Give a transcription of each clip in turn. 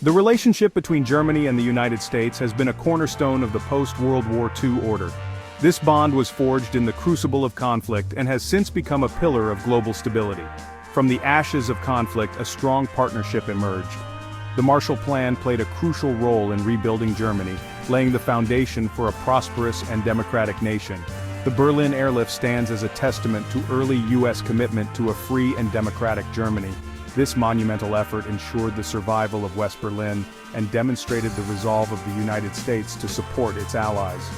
The relationship between Germany and the United States has been a cornerstone of the post-World War II order. This bond was forged in the crucible of conflict and has since become a pillar of global stability. From the ashes of conflict, a strong partnership emerged. The Marshall Plan played a crucial role in rebuilding Germany, laying the foundation for a prosperous and democratic nation. The Berlin Airlift stands as a testament to early U.S. commitment to a free and democratic Germany. This monumental effort ensured the survival of West Berlin and demonstrated the resolve of the United States to support its allies.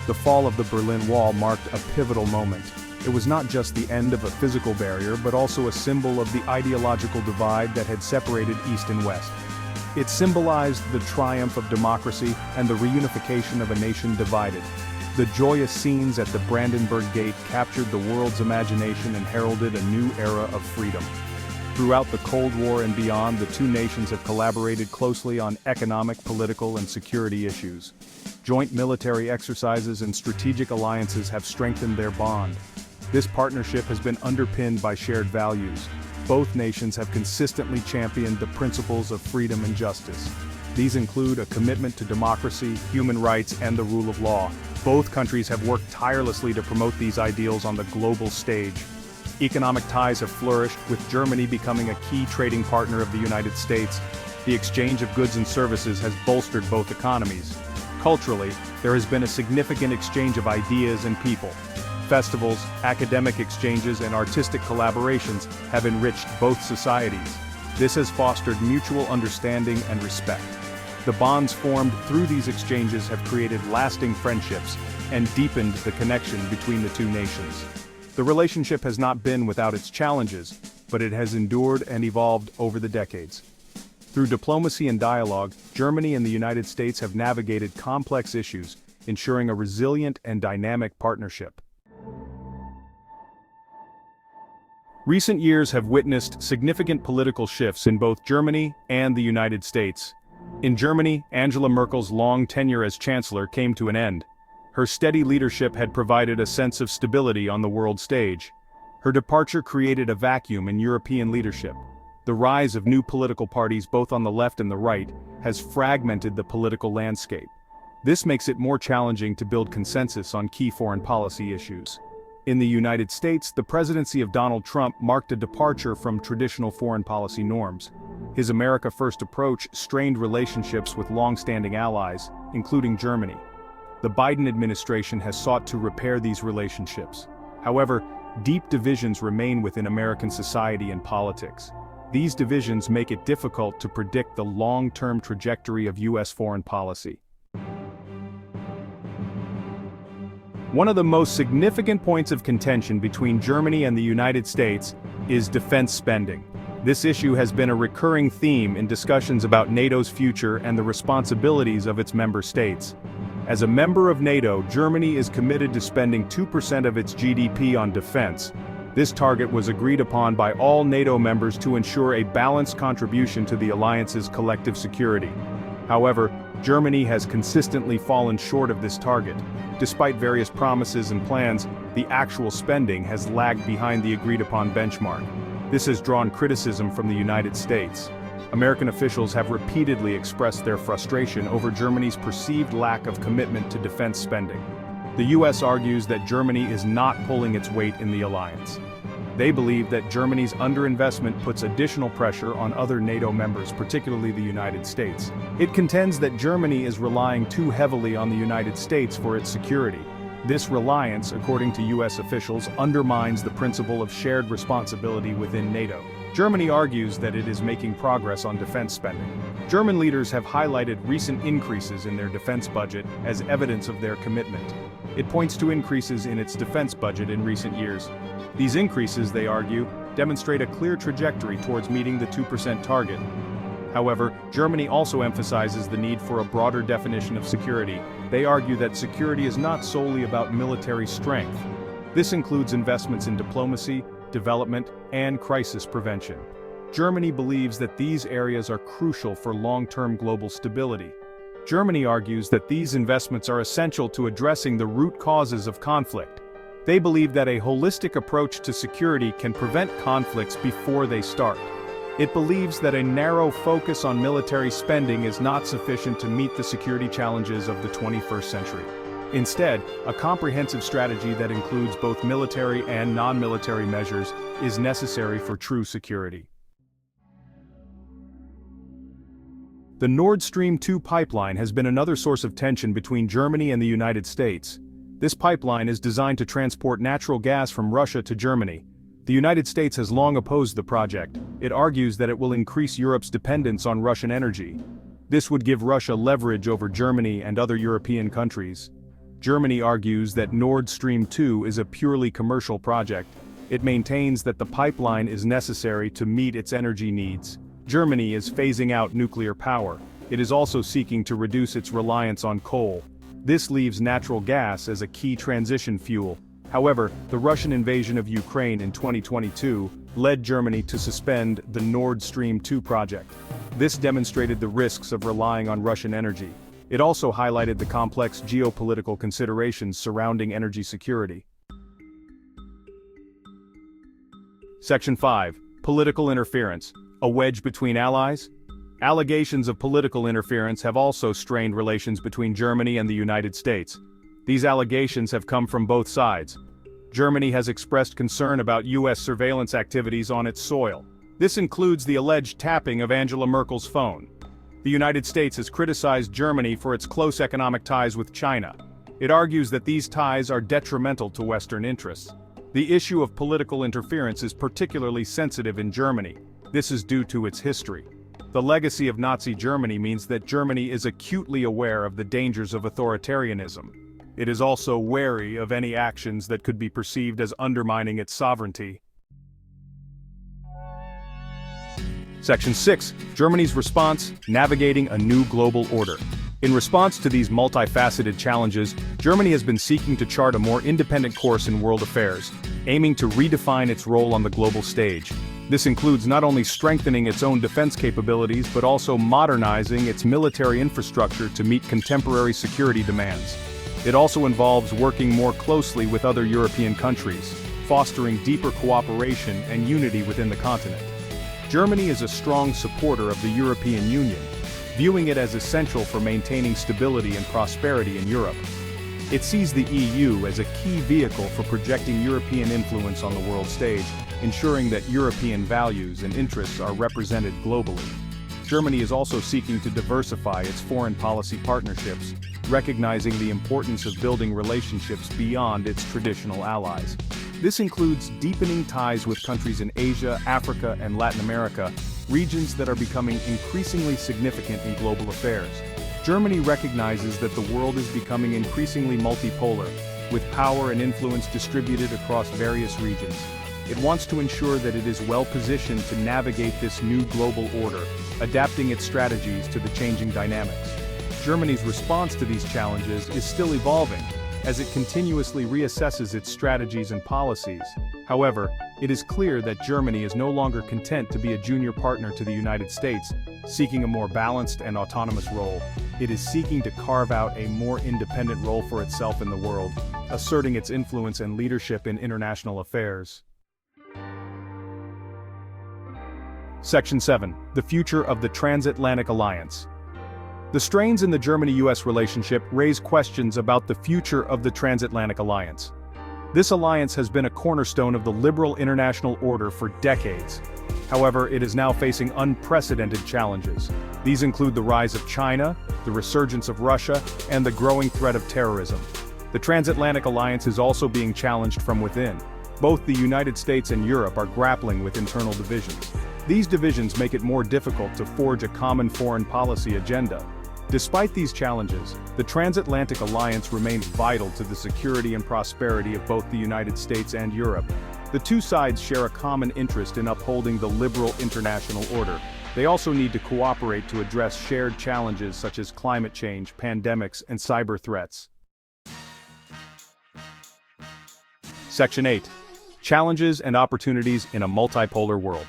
The fall of the Berlin Wall marked a pivotal moment. It was not just the end of a physical barrier but also a symbol of the ideological divide that had separated East and West. It symbolized the triumph of democracy and the reunification of a nation divided. The joyous scenes at the Brandenburg Gate captured the world's imagination and heralded a new era of freedom. Throughout the Cold War and beyond, the two nations have collaborated closely on economic, political, and security issues. Joint military exercises and strategic alliances have strengthened their bond. This partnership has been underpinned by shared values. Both nations have consistently championed the principles of freedom and justice. These include a commitment to democracy, human rights, and the rule of law. Both countries have worked tirelessly to promote these ideals on the global stage. Economic ties have flourished, with Germany becoming a key trading partner of the United States. The exchange of goods and services has bolstered both economies. Culturally, there has been a significant exchange of ideas and people. Festivals, academic exchanges, and artistic collaborations have enriched both societies. This has fostered mutual understanding and respect. The bonds formed through these exchanges have created lasting friendships and deepened the connection between the two nations. The relationship has not been without its challenges, but it has endured and evolved over the decades. Through diplomacy and dialogue, Germany and the United States have navigated complex issues, ensuring a resilient and dynamic partnership. Recent years have witnessed significant political shifts in both Germany and the United States. In Germany, Angela Merkel's long tenure as chancellor came to an end. Her steady leadership had provided a sense of stability on the world stage. Her departure created a vacuum in European leadership. The rise of new political parties both on the left and the right has fragmented the political landscape. This makes it more challenging to build consensus on key foreign policy issues. In the United States, the presidency of Donald Trump marked a departure from traditional foreign policy norms. His America First approach strained relationships with long-standing allies, including Germany. The Biden administration has sought to repair these relationships. However, deep divisions remain within American society and politics. These divisions make it difficult to predict the long-term trajectory of U.S. foreign policy. One of the most significant points of contention between Germany and the United States is defense spending. This issue has been a recurring theme in discussions about NATO's future and the responsibilities of its member states. As a member of NATO, Germany is committed to spending 2% of its GDP on defense. This target was agreed upon by all NATO members to ensure a balanced contribution to the alliance's collective security. However, Germany has consistently fallen short of this target. Despite various promises and plans, the actual spending has lagged behind the agreed-upon benchmark. This has drawn criticism from the United States. American officials have repeatedly expressed their frustration over Germany's perceived lack of commitment to defense spending. The U.S. argues that Germany is not pulling its weight in the alliance. They believe that Germany's underinvestment puts additional pressure on other NATO members, particularly the United States. It contends that Germany is relying too heavily on the United States for its security. This reliance, according to U.S. officials, undermines the principle of shared responsibility within NATO. Germany argues that it is making progress on defense spending. German leaders have highlighted recent increases in their defense budget as evidence of their commitment. It points to increases in its defense budget in recent years. These increases, they argue, demonstrate a clear trajectory towards meeting the 2% target. However, Germany also emphasizes the need for a broader definition of security. They argue that security is not solely about military strength. This includes investments in diplomacy, development, and crisis prevention. Germany believes that these areas are crucial for long-term global stability. Germany argues that these investments are essential to addressing the root causes of conflict. They believe that a holistic approach to security can prevent conflicts before they start. It believes that a narrow focus on military spending is not sufficient to meet the security challenges of the 21st century. Instead, a comprehensive strategy that includes both military and non-military measures is necessary for true security. The Nord Stream 2 pipeline has been another source of tension between Germany and the United States. This pipeline is designed to transport natural gas from Russia to Germany. The United States has long opposed the project. It argues that it will increase Europe's dependence on Russian energy. This would give Russia leverage over Germany and other European countries. Germany argues that Nord Stream 2 is a purely commercial project. It maintains that the pipeline is necessary to meet its energy needs. Germany is phasing out nuclear power. It is also seeking to reduce its reliance on coal. This leaves natural gas as a key transition fuel. However, the Russian invasion of Ukraine in 2022 led Germany to suspend the Nord Stream 2 project. This demonstrated the risks of relying on Russian energy. It also highlighted the complex geopolitical considerations surrounding energy security. Section 5. Political interference. A wedge between allies? Allegations of political interference have also strained relations between Germany and the United States. These allegations have come from both sides. Germany has expressed concern about U.S. surveillance activities on its soil. This includes the alleged tapping of Angela Merkel's phone. The United States has criticized Germany for its close economic ties with China. It argues that these ties are detrimental to Western interests. The issue of political interference is particularly sensitive in Germany. This is due to its history. The legacy of Nazi Germany means that Germany is acutely aware of the dangers of authoritarianism. It is also wary of any actions that could be perceived as undermining its sovereignty. Section 6. Germany's response: navigating a new global order. In response to these multifaceted challenges, Germany has been seeking to chart a more independent course in world affairs, aiming to redefine its role on the global stage. This includes not only strengthening its own defense capabilities but also modernizing its military infrastructure to meet contemporary security demands. It also involves working more closely with other European countries, fostering deeper cooperation and unity within the continent. Germany is a strong supporter of the European Union, viewing it as essential for maintaining stability and prosperity in Europe. It sees the EU as a key vehicle for projecting European influence on the world stage, ensuring that European values and interests are represented globally. Germany is also seeking to diversify its foreign policy partnerships, recognizing the importance of building relationships beyond its traditional allies. This includes deepening ties with countries in Asia, Africa, and Latin America, regions that are becoming increasingly significant in global affairs. Germany recognizes that the world is becoming increasingly multipolar, with power and influence distributed across various regions. It wants to ensure that it is well positioned to navigate this new global order, adapting its strategies to the changing dynamics. Germany's response to these challenges is still evolving, as it continuously reassesses its strategies and policies. However, it is clear that Germany is no longer content to be a junior partner to the United States, seeking a more balanced and autonomous role. It is seeking to carve out a more independent role for itself in the world, asserting its influence and leadership in international affairs. Section 7. The future of the Transatlantic Alliance. The strains in the Germany-US relationship raise questions about the future of the Transatlantic Alliance. This alliance has been a cornerstone of the liberal international order for decades. However, it is now facing unprecedented challenges. These include the rise of China, the resurgence of Russia, and the growing threat of terrorism. The Transatlantic Alliance is also being challenged from within. Both the United States and Europe are grappling with internal divisions. These divisions make it more difficult to forge a common foreign policy agenda. Despite these challenges, the Transatlantic Alliance remains vital to the security and prosperity of both the United States and Europe. The two sides share a common interest in upholding the liberal international order. They also need to cooperate to address shared challenges such as climate change, pandemics, and cyber threats. Section 8. Challenges and opportunities in a multipolar world.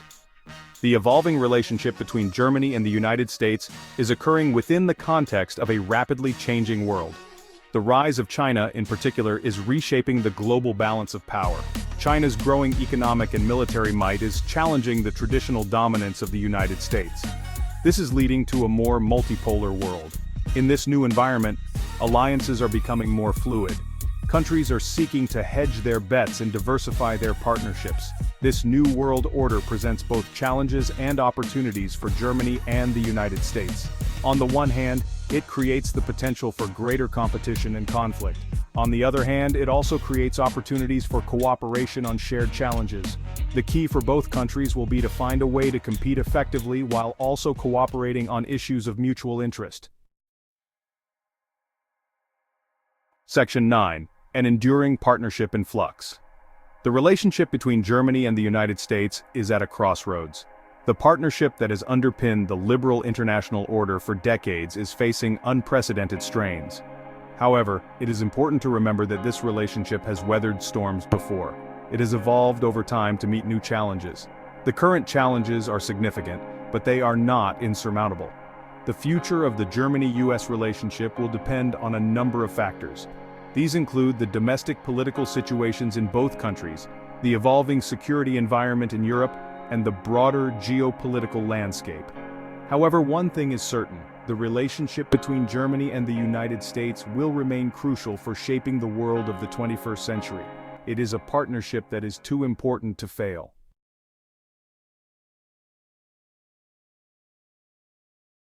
The evolving relationship between Germany and the United States is occurring within the context of a rapidly changing world. The rise of China, in particular, is reshaping the global balance of power. China's growing economic and military might is challenging the traditional dominance of the United States. This is leading to a more multipolar world. In this new environment, alliances are becoming more fluid. Countries are seeking to hedge their bets and diversify their partnerships. This new world order presents both challenges and opportunities for Germany and the United States. On the one hand, it creates the potential for greater competition and conflict. On the other hand, it also creates opportunities for cooperation on shared challenges. The key for both countries will be to find a way to compete effectively while also cooperating on issues of mutual interest. Section 9. An enduring partnership in flux. The relationship between Germany and the United States is at a crossroads. The partnership that has underpinned the liberal international order for decades is facing unprecedented strains. However, it is important to remember that this relationship has weathered storms before. It has evolved over time to meet new challenges. The current challenges are significant, but they are not insurmountable. The future of the Germany-US relationship will depend on a number of factors. These include the domestic political situations in both countries, the evolving security environment in Europe, and the broader geopolitical landscape. However, one thing is certain: the relationship between Germany and the United States will remain crucial for shaping the world of the 21st century. It is a partnership that is too important to fail.